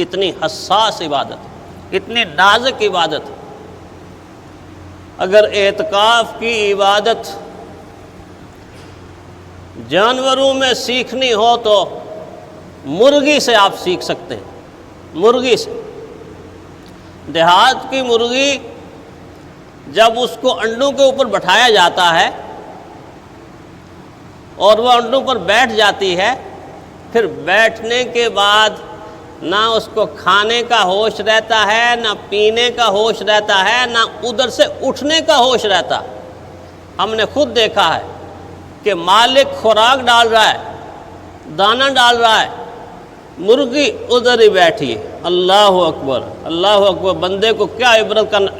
اتنی حساس عبادت، اتنی نازک عبادت۔ اگر اعتکاف کی عبادت جانوروں میں سیکھنی ہو تو مرغی سے آپ سیکھ سکتے ہیں، مرغی سے۔ دیہات کی مرغی جب اس کو انڈوں کے اوپر بٹھایا جاتا ہے اور وہ انڈوں پر بیٹھ جاتی ہے، پھر بیٹھنے کے بعد نہ اس کو کھانے کا ہوش رہتا ہے، نہ پینے کا ہوش رہتا ہے، نہ ادھر سے اٹھنے کا ہوش رہتا۔ ہم نے خود دیکھا ہے کہ مالک خوراک ڈال رہا ہے، دانہ ڈال رہا ہے، مرغی ادھر ہی بیٹھی ہے۔ اللہ اکبر، اللہ اکبر، بندے کو کیا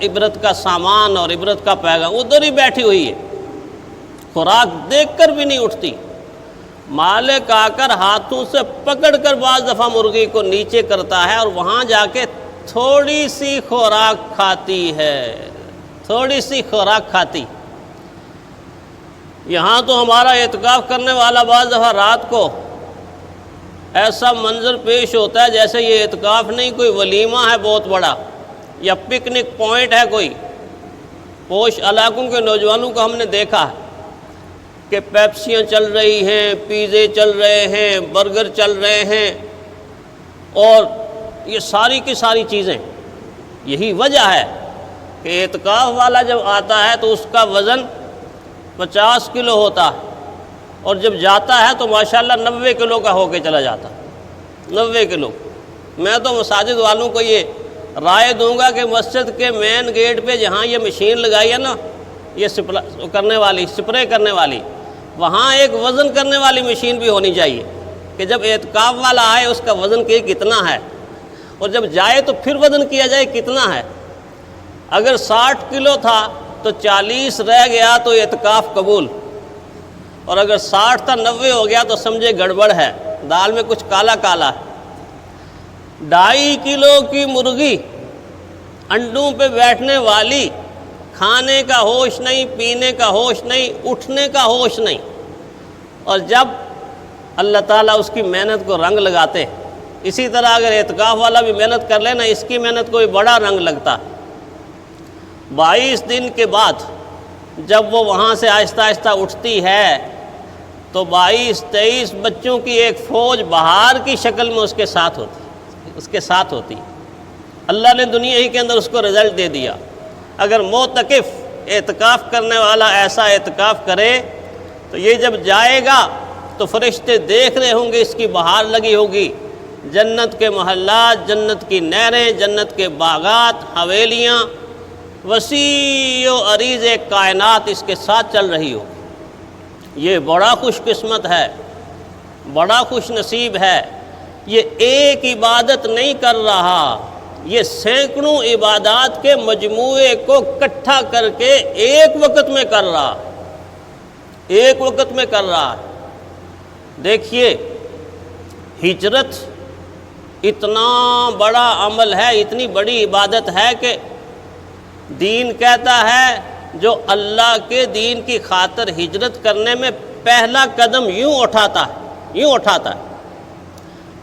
عبرت کا سامان اور عبرت کا پیغام، ادھر ہی بیٹھی ہوئی ہے، خوراک دیکھ کر بھی نہیں اٹھتی۔ مالک آ کر ہاتھوں سے پکڑ کر بعض دفعہ مرغی کو نیچے کرتا ہے اور وہاں جا کے تھوڑی سی خوراک کھاتی ہے، تھوڑی سی خوراک کھاتی۔ یہاں تو ہمارا اعتکاف کرنے والا بعض دفعہ رات کو ایسا منظر پیش ہوتا ہے جیسے یہ اعتکاف نہیں، کوئی ولیمہ ہے بہت بڑا یا پکنک پوائنٹ ہے کوئی۔ پوش علاقوں کے نوجوانوں کو ہم نے دیکھا ہے کہ پیپسیاں چل رہی ہیں، پیزے چل رہے ہیں، برگر چل رہے ہیں، اور یہ ساری کی ساری چیزیں۔ یہی وجہ ہے کہ اعتکاف والا جب آتا ہے تو اس کا وزن 50 کلو ہوتا ہے، اور جب جاتا ہے تو ماشاءاللہ 90 کلو کا ہو کے چلا جاتا، 90 کلو۔ میں تو مساجد والوں کو یہ رائے دوں گا کہ مسجد کے مین گیٹ پہ جہاں یہ مشین لگائی ہے نا، یہ سپرے کرنے والی، وہاں ایک وزن کرنے والی مشین بھی ہونی چاہیے کہ جب اعتکاف والا آئے اس کا وزن کتنا ہے، اور جب جائے تو پھر وزن کیا جائے کتنا ہے۔ اگر 60 کلو تھا تو 40 رہ گیا تو اعتکاف قبول، اور اگر 60 تھا 90 ہو گیا تو سمجھے گڑبڑ ہے، دال میں کچھ کالا کالا ہے۔ 2.5 کلو کی مرغی انڈوں پہ بیٹھنے والی، کھانے کا ہوش نہیں، پینے کا ہوش نہیں، اٹھنے کا ہوش نہیں، اور جب اللہ تعالیٰ اس کی محنت کو رنگ لگاتے، اسی طرح اگر اعتکاف والا بھی محنت کر لے نا، اس کی محنت کو بھی بڑا رنگ لگتا۔ 22 دن کے بعد جب وہ وہاں سے آہستہ آہستہ اٹھتی ہے تو 22-23 بچوں کی ایک فوج بہار کی شکل میں اس کے ساتھ ہوتی۔ اللہ نے دنیا ہی کے اندر اس کو رزلٹ دے دیا۔ اگر معتکف اعتکاف کرنے والا ایسا اعتکاف کرے تو یہ جب جائے گا تو فرشتے دیکھ رہے ہوں گے، اس کی بہار لگی ہوگی، جنت کے محلات، جنت کی نہریں، جنت کے باغات، حویلیاں، وسیع و عریض کائنات اس کے ساتھ چل رہی ہو۔ یہ بڑا خوش قسمت ہے، بڑا خوش نصیب ہے۔ یہ ایک عبادت نہیں کر رہا، یہ سینکڑوں عبادات کے مجموعے کو اکٹھا کر کے ایک وقت میں کر رہا، ایک وقت میں کر رہا۔ دیکھیے، ہجرت اتنا بڑا عمل ہے، اتنی بڑی عبادت ہے کہ دین کہتا ہے جو اللہ کے دین کی خاطر ہجرت کرنے میں پہلا قدم یوں اٹھاتا ہے،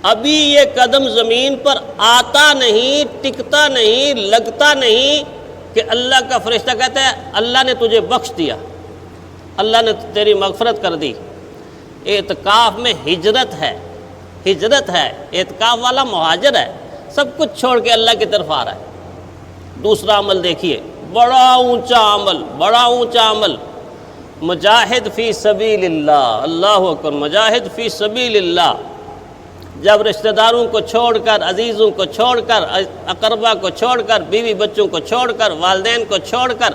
ابھی یہ قدم زمین پر آتا نہیں، ٹکتا نہیں، لگتا نہیں کہ اللہ کا فرشتہ کہتا ہے اللہ نے تجھے بخش دیا، اللہ نے تیری مغفرت کر دی۔ اعتکاف میں ہجرت ہے، اعتکاف والا مہاجر ہے، سب کچھ چھوڑ کے اللہ کی طرف آ رہا ہے۔ دوسرا عمل دیکھیے، بڑا اونچا عمل، مجاہد فی سبیل اللہ، اللہ اکبر، مجاہد فی سبیل اللہ۔ جب رشتہ داروں کو چھوڑ کر، عزیزوں کو چھوڑ کر، اقربا کو چھوڑ کر، بیوی بچوں کو چھوڑ کر، والدین کو چھوڑ کر،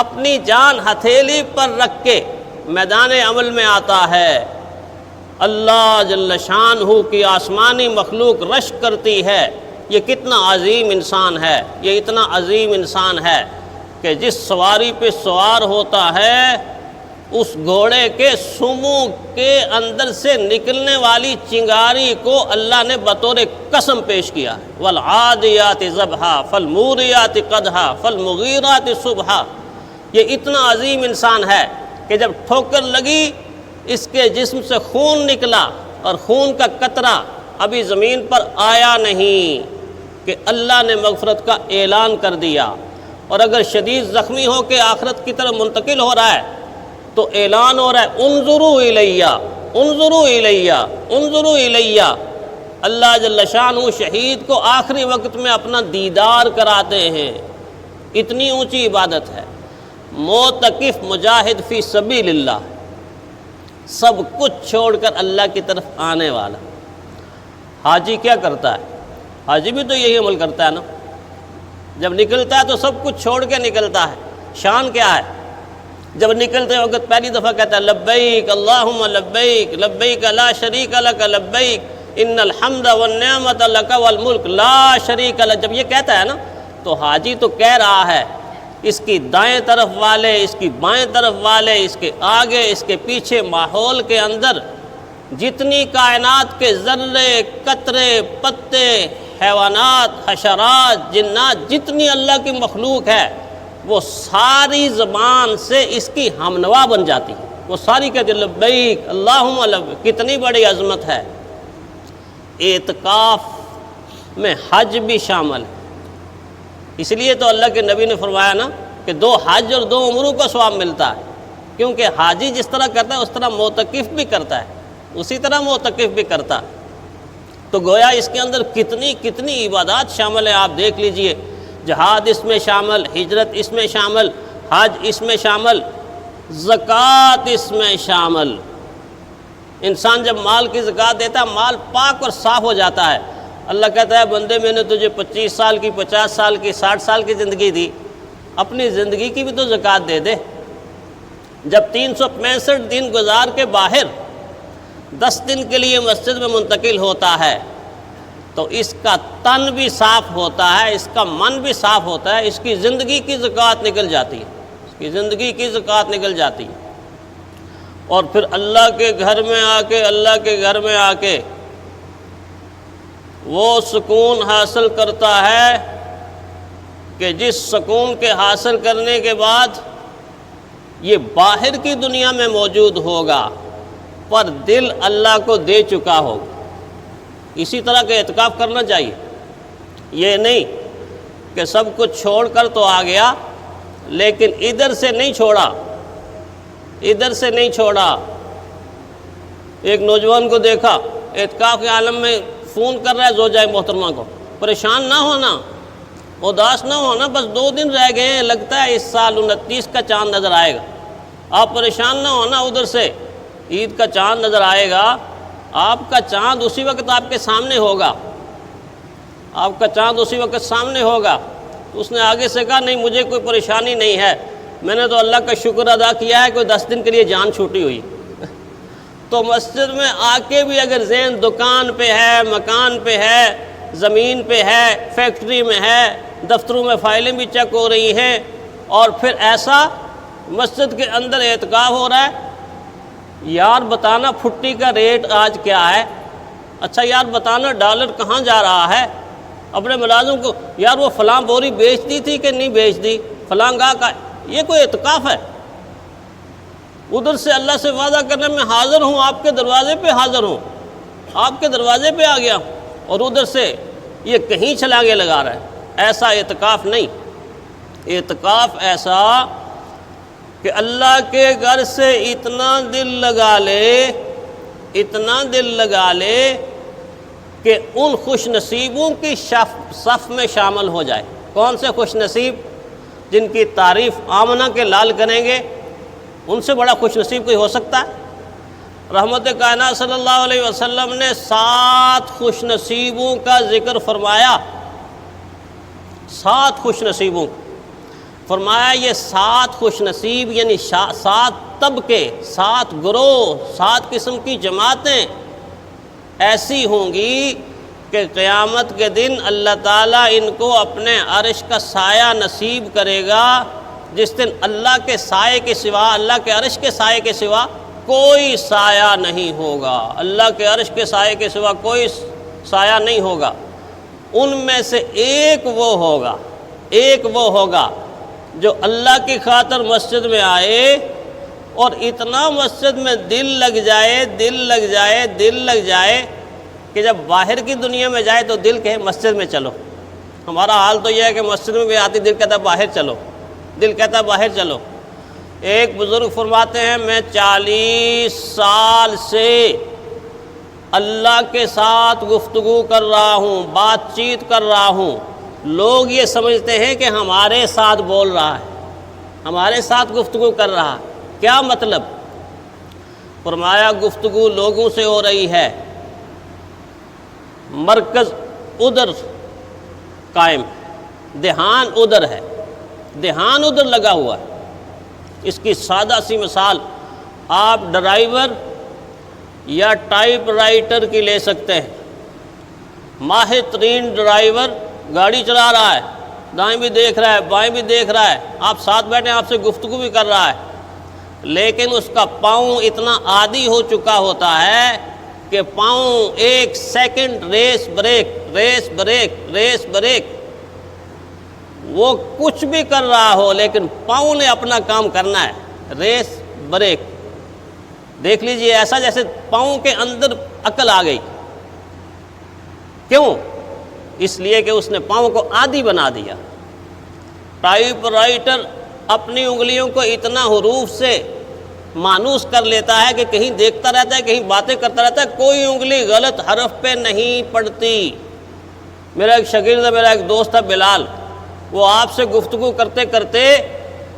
اپنی جان ہتھیلی پر رکھ کے میدان عمل میں آتا ہے، اللہ جل شانہ کی آسمانی مخلوق رشک کرتی ہے۔ یہ کتنا عظیم انسان ہے، یہ اتنا عظیم انسان ہے کہ جس سواری پہ سوار ہوتا ہے اس گھوڑے کے سمو کے اندر سے نکلنے والی چنگاری کو اللہ نے بطور قسم پیش کیا ہے۔ والعادیات ضبحا فالموریات قدحا فالمغیرات صبحا۔ یہ اتنا عظیم انسان ہے کہ جب ٹھوکر لگی، اس کے جسم سے خون نکلا اور خون کا قطرہ ابھی زمین پر آیا نہیں کہ اللہ نے مغفرت کا اعلان کر دیا، اور اگر شدید زخمی ہو کے آخرت کی طرف منتقل ہو رہا ہے تو اعلان ہو رہا ہے انظروا الیہ انظروا الیہ انظروا الیہ۔ اللہ جل شانہ شہید کو آخری وقت میں اپنا دیدار کراتے ہیں، اتنی اونچی عبادت ہے۔ معتکف مجاہد فی سبیل اللہ، سب کچھ چھوڑ کر اللہ کی طرف آنے والا۔ حاجی کیا کرتا ہے؟ حاجی بھی تو یہی عمل کرتا ہے نا، جب نکلتا ہے تو سب کچھ چھوڑ کے نکلتا ہے۔ شان کیا ہے؟ جب نکلتے وقت پہلی دفعہ کہتا ہے لبیک اللہم لبیک لبیک لا شریک لک لبیک ان الحمد والنعمت لک والملک لا شریک لک۔ جب یہ کہتا ہے نا تو حاجی تو کہہ رہا ہے اس کی دائیں طرف والے، اس کی بائیں طرف والے، اس کے آگے، اس کے پیچھے ماحول کے اندر جتنی کائنات کے ذرے، قطرے، پتے، حیوانات، حشرات، جنات، جتنی اللہ کی مخلوق ہے وہ ساری زبان سے اس کی ہمنوا بن جاتی ہے، وہ ساری کہتے لبیک اللہم لبیک۔ کتنی بڑی عظمت ہے۔ اعتکاف میں حج بھی شامل ہے، اس لیے تو اللہ کے نبی نے فرمایا نا کہ 2 حج اور 2 عمروں کا ثواب ملتا ہے، کیونکہ حاجی جس طرح کرتا ہے اس طرح معتکف بھی کرتا ہے، اسی طرح معتکف بھی کرتا ہے۔ تو گویا اس کے اندر کتنی عبادات شامل ہیں، آپ دیکھ لیجئے۔ جہاد اس میں شامل، ہجرت اس میں شامل، حج اس میں شامل، زکوٰۃ اس میں شامل۔ انسان جب مال کی زکوٰۃ دیتا ہے مال پاک اور صاف ہو جاتا ہے۔ اللہ کہتا ہے بندے میں نے تجھے 25 سال کی، 50 سال کی، 60 سال کی زندگی دی، اپنی زندگی کی بھی تو زکوٰۃ دے دے۔ جب 365 دن گزار کے باہر 10 دن کے لیے مسجد میں منتقل ہوتا ہے تو اس کا تن بھی صاف ہوتا ہے، اس کا من بھی صاف ہوتا ہے، اس کی زندگی کی زکوٰۃ نکل جاتی ہے، اس کی زندگی کی زکوٰۃ نکل جاتی ہے۔ اور پھر اللہ کے گھر میں آ کے وہ سکون حاصل کرتا ہے کہ جس سکون کے حاصل کرنے کے بعد یہ باہر کی دنیا میں موجود ہوگا پر دل اللہ کو دے چکا ہوگا۔ اسی طرح کا اعتکاف کرنا چاہیے، یہ نہیں کہ سب کچھ چھوڑ کر تو آ گیا لیکن ادھر سے نہیں چھوڑا۔ ایک نوجوان کو دیکھا اعتکاف کے عالم میں فون کر رہا ہے زوجہ محترمہ کو، پریشان نہ ہونا، اداس نہ ہونا، بس 2 دن رہ گئے ہیں، لگتا ہے اس سال 29 کا چاند نظر آئے گا۔ آپ پریشان نہ ہونا، ادھر سے عید کا چاند نظر آئے گا، آپ کا چاند اسی وقت آپ کے سامنے ہوگا، آپ کا چاند اسی وقت سامنے ہوگا۔ اس نے آگے سے کہا نہیں مجھے کوئی پریشانی نہیں ہے، میں نے تو اللہ کا شکر ادا کیا ہے کوئی 10 دن کے لیے جان چھوٹی ہوئی۔ تو مسجد میں آ کے بھی اگر ذہن دکان پہ ہے، مکان پہ ہے، زمین پہ ہے، فیکٹری میں ہے، دفتروں میں فائلیں بھی چیک ہو رہی ہیں، اور پھر ایسا مسجد کے اندر اعتکاف ہو رہا ہے، یار بتانا پھٹی کا ریٹ آج کیا ہے، اچھا یار بتانا ڈالر کہاں جا رہا ہے، اپنے ملازم کو یار وہ فلاں بوری بیچ دی تھی کہ نہیں بیچ دی، فلاں گاہ کا، یہ کوئی اعتکاف ہے؟ ادھر سے اللہ سے وعدہ کرنے میں حاضر ہوں، آپ کے دروازے پہ حاضر ہوں، آپ کے دروازے پہ آ گیا ہوں، اور ادھر سے یہ کہیں چھلانگے لگا رہا ہے۔ ایسا اعتکاف نہیں، اعتکاف ایسا کہ اللہ کے گھر سے اتنا دل لگا لے کہ ان خوش نصیبوں کی صف میں شامل ہو جائے۔ کون سے خوش نصیب؟ جن کی تعریف آمنہ کے لال کریں گے، ان سے بڑا خوش نصیب کوئی ہو سکتا ہے؟ رحمت کائنات صلی اللہ علیہ وسلم نے 7 خوش نصیبوں کا ذکر فرمایا، 7 خوش نصیبوں فرمایا۔ یہ 7 خوش نصیب یعنی 7 طبقے، 7 گروہ، 7 قسم کی جماعتیں ایسی ہوں گی کہ قیامت کے دن اللہ تعالیٰ ان کو اپنے عرش کا سایہ نصیب کرے گا، جس دن اللہ کے سائے کے سوا، اللہ کے عرش کے سائے کے سوا کوئی سایہ نہیں ہوگا، اللہ کے عرش کے سائے کے سوا کوئی سایہ نہیں ہوگا۔ ان میں سے ایک وہ ہوگا جو اللہ کی خاطر مسجد میں آئے اور اتنا مسجد میں دل لگ جائے کہ جب باہر کی دنیا میں جائے تو دل کہے مسجد میں چلو. ہمارا حال تو یہ ہے کہ مسجد میں بھی آتی دل کہتا ہے باہر چلو، دل کہتا ہے باہر چلو. ایک بزرگ فرماتے ہیں میں 40 سال سے اللہ کے ساتھ گفتگو کر رہا ہوں، بات چیت کر رہا ہوں، لوگ یہ سمجھتے ہیں کہ ہمارے ساتھ بول رہا ہے، ہمارے ساتھ گفتگو کر رہا. کیا مطلب؟ فرمایا گفتگو لوگوں سے ہو رہی ہے، مرکز ادھر قائم، دھیان ادھر ہے، دھیان ادھر لگا ہوا ہے. اس کی سادہ سی مثال آپ ڈرائیور یا ٹائپ رائٹر کی لے سکتے ہیں. ماہر ترین ڈرائیور گاڑی چلا رہا ہے، دائیں بھی دیکھ رہا ہے بائیں بھی دیکھ رہا ہے، آپ ساتھ بیٹھے آپ سے گفتگو بھی کر رہا ہے، لیکن اس کا پاؤں اتنا عادی ہو چکا ہوتا ہے کہ پاؤں 1 second race break race break race break, وہ کچھ بھی کر رہا ہو لیکن پاؤں نے اپنا کام کرنا ہے، ریس بریک. دیکھ لیجئے ایسا جیسے پاؤں کے اندر عقل آ گئی. کیوں؟ اس لیے کہ اس نے پاؤں کو عادی بنا دیا. ٹائپ رائٹر اپنی انگلیوں کو اتنا حروف سے مانوس کر لیتا ہے کہ کہیں دیکھتا رہتا ہے، کہیں باتیں کرتا رہتا ہے، کوئی انگلی غلط حرف پہ نہیں پڑتی. میرا ایک شاگرد ہے، میرا ایک دوست ہے بلال، وہ آپ سے گفتگو کرتے کرتے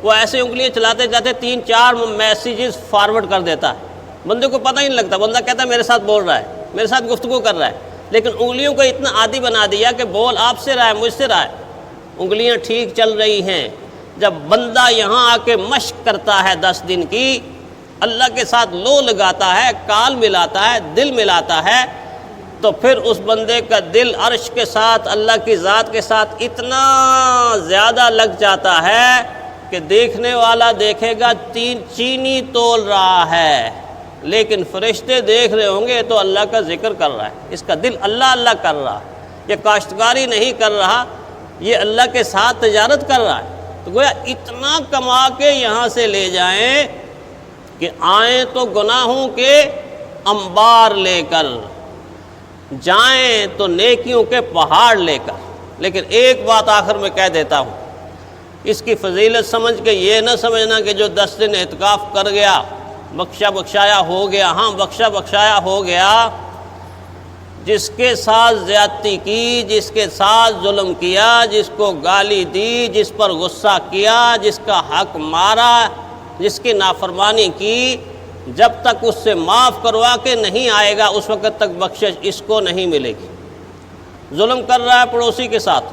وہ ایسے انگلیاں چلاتے چلاتے 3-4 میسیجز فارورڈ کر دیتا ہے. بندے کو پتہ ہی نہیں لگتا، بندہ کہتا ہے میرے ساتھ بول رہا ہے، میرے ساتھ گفتگو کر رہا ہے، لیکن انگلیوں کو اتنا عادی بنا دیا کہ بول آپ سے رہا ہے مجھ سے رہا ہے. انگلیاں ٹھیک چل رہی ہیں. جب بندہ یہاں آ کے مشق کرتا ہے 10 دن کی، اللہ کے ساتھ لو لگاتا ہے، کال ملاتا ہے، دل ملاتا ہے، تو پھر اس بندے کا دل عرش کے ساتھ اللہ کی ذات کے ساتھ اتنا زیادہ لگ جاتا ہے کہ دیکھنے والا دیکھے گا چینی تول رہا ہے، لیکن فرشتے دیکھ رہے ہوں گے تو اللہ کا ذکر کر رہا ہے، اس کا دل اللہ اللہ کر رہا ہے. یہ کاشتکاری نہیں کر رہا، یہ اللہ کے ساتھ تجارت کر رہا ہے. تو گویا اتنا کما کے یہاں سے لے جائیں کہ آئیں تو گناہوں کے انبار لے کر، جائیں تو نیکیوں کے پہاڑ لے کر. لیکن ایک بات آخر میں کہہ دیتا ہوں، اس کی فضیلت سمجھ کے یہ نہ سمجھنا کہ جو 10 دن اعتکاف کر گیا بخشا بخشایا ہو گیا. ہاں بخشا بخشایا ہو گیا. جس کے ساتھ زیادتی کی، جس کے ساتھ ظلم کیا، جس کو گالی دی، جس پر غصہ کیا، جس کا حق مارا، جس کی نافرمانی کی، جب تک اس سے معاف کروا کے نہیں آئے گا اس وقت تک بخشش اس کو نہیں ملے گی. ظلم کر رہا ہے پڑوسی کے ساتھ،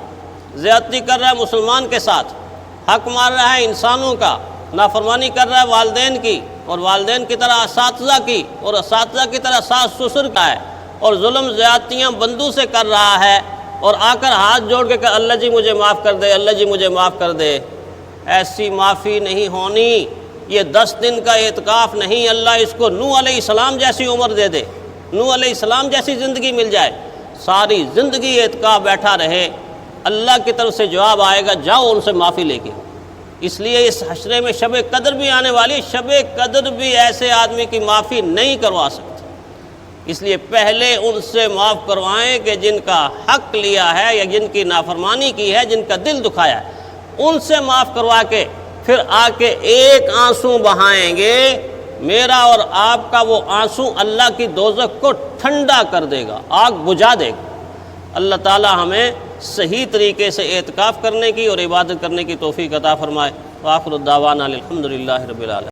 زیادتی کر رہا ہے مسلمان کے ساتھ، حق مار رہا ہے انسانوں کا، نافرمانی کر رہا ہے والدین کی، اور والدین کی طرح اساتذہ کی، اور اساتذہ کی طرح ساس سسر کا ہے، اور ظلم زیادتیاں بندوں سے کر رہا ہے، اور آ کر ہاتھ جوڑ کے کہ اللہ جی مجھے معاف کر دے، اللہ جی مجھے معاف کر دے. ایسی معافی نہیں ہونی. یہ 10 دن کا اعتکاف نہیں، اللہ اس کو نوح علیہ السلام جیسی عمر دے دے، نوح علیہ السلام جیسی زندگی مل جائے، ساری زندگی اعتکاف بیٹھا رہے، اللہ کی طرف سے جواب آئے گا جاؤ ان سے معافی لے کے. اس لیے اس حشرے میں شب قدر بھی آنے والی، شب قدر بھی ایسے آدمی کی معافی نہیں کروا سکتی. اس لیے پہلے ان سے معاف کروائیں کہ جن کا حق لیا ہے یا جن کی نافرمانی کی ہے، جن کا دل دکھایا ہے، ان سے معاف کروا کے پھر آ کے ایک آنسو بہائیں گے. میرا اور آپ کا وہ آنسو اللہ کی دوزخ کو ٹھنڈا کر دے گا، آگ بجھا دے گا. اللہ تعالی ہمیں صحیح طریقے سے اعتکاف کرنے کی اور عبادت کرنے کی توفیق عطا فرمائے. وآخر الدعوانا الحمدللہ رب العالمین.